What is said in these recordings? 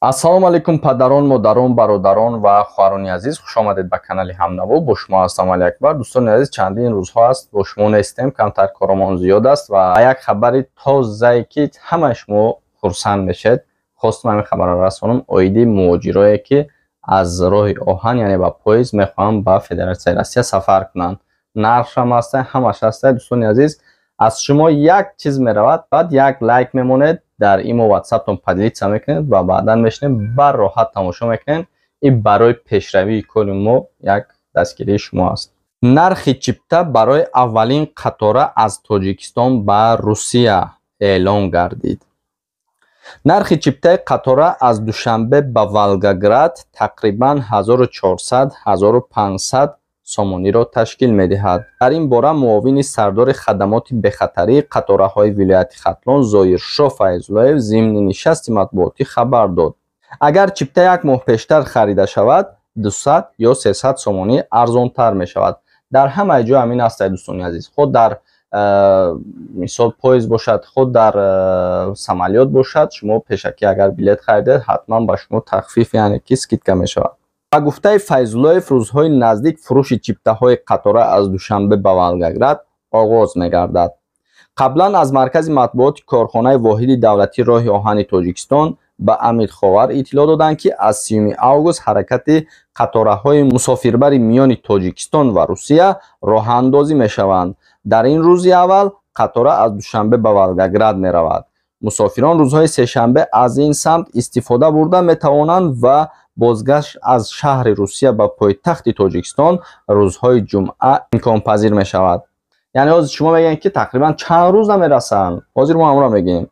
ассалому алайкум падарон, модарон, бародарон ва хоҳарони азиз, хуш омадед ба канали Ҳамнavo. Бо шумо ҳастам Али Акбар. Дӯстони азиз, чандин рӯзҳо аст бо шумо нестем, камтар коромон зиёд аст ва як хабари тозае ки ҳамаи шумо хурсанд мешед. Хостам ҳамин хабарро расонам оиди муҳоҷирое ки аз роҳи оҳан, яъне ба поезд мехоҳанд ба Федератсияи Россия сафар кунанд. Нархшам ҳастае, ҳамаш ҳастае. Дӯстони азиз, аз шумо як чиз меравад, баъд як лайк мемонед, дар имо WhatsApp-тон поделиться мекунед ва баъдан мешинед бар роҳат тамошо мекунед. ин барои пешравии кори мо як дастгирии шумо аст. нархи чипта барои аввалин қатора аз Тоҷикистон ба Русия эълон гардид. нархи чиптаи қатора аз душанбе ба Волгоград тақрибан 1400-1500 сомониро ташкил медиҳад. дар ин бора муовини сардори хадамоти бехатарии қатораҳои вилояти Хатлон Зоиршоҳ Файзуллоев зимни нишасти матбуотӣ хабар дод. агар чипта як моҳ пештар харида шавад, 200 ё 300 сомонӣ арзонтар мешавад. дар ҳамаи ҷо ҳамин аст дӯстони азиз. худ дар мисол поезд бошад, худ дар самолёт бошад, шумо пешакӣ агар билет харидед, ҳатман ба шумо тахфиф, яъне ки скидка мешавад. ба гуфтаи Файзуллоев, рӯзҳои наздик фурӯши чиптаҳои қатора аз душанбе ба Волгоград оғоз мегардад. қаблан аз маркази матбуоти корхонаи воҳиди давлатии роҳи оҳани Тоҷикистон ба Амид Ховар иттилоъ доданд ки аз 30 август ҳаракати қатораҳои мусофирбари миёни Тоҷикистон ва Русия роҳандозӣ мешаванд. дар ин рӯзи аввал қатора аз душанбе ба Волгоград меравад. мусофирон рӯзҳои сешанбе аз ин самт истифода бурда метавонанд ва бозгашт аз шаҳри Русия ба пойтахти Тоҷикистон рӯзҳои ҷумъа имконпазир мешавад. яъне ҳозир шумо мегӯед ки тақрибан чанд рӯз намерасанд. ҳозир мо ҳамро мегӯем.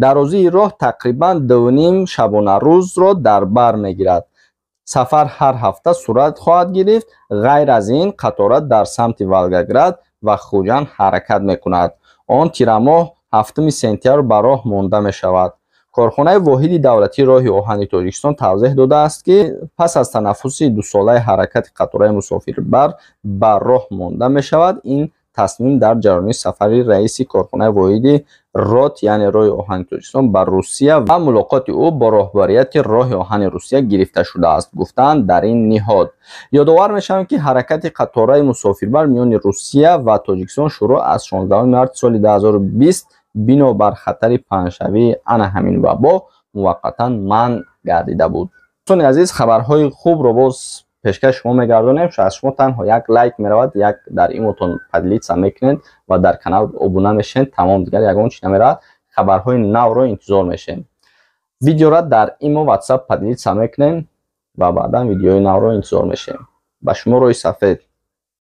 дарозии роҳ тақрибан 2.5 шабонарӯзро дар бар мегирад. сафар ҳар ҳафта сурат хоҳад гирифт. ғайр аз ин қатора дар самти Волгоград ва Хуҷанд ҳаракат мекунад. он тирамоҳ 7 сентябр ба роҳ монда мешавад. корхонаи воҳиди давлатии роҳи оҳани Тоҷикистон тавзеҳ додааст ки пас аз танаффуси дусолаи ҳаракати қатораи мусофирбар ба роҳ монда мешавад. ин тасмим дар ҷараёни сафари раиси корхонаи воҳиди РОТ, яъне роҳи оҳани Тоҷикистон ба Русия ва мулоқоти ӯ бо роҳбарияти роҳи оҳани Русия гирифта шудааст, гуфтанд дар ин ниҳод. ёдовар мешавем ки ҳаракати қатораи мусофирбар миёни Русия ва Тоҷикистон шуруъ аз 16 марти соли 2020 бино бар хатари паҳншавии ана ҳамин вабо муваққатан манъ гардида буд. дӯстони азиз, хабарҳои хубро боз пешкаш шумо мегардонем. аз шумо танҳо як лайк меравад, як дар имотон поделиться мекунед ва дар канал обуна мешавед. тамом, дигар ягон чиз намеравад. хабарҳои навро интизор мешавем. видеоро дар имо WhatsApp поделиться мекунем ва баъдан видеои навро интизор мешавем. ба шумо рӯи сафед.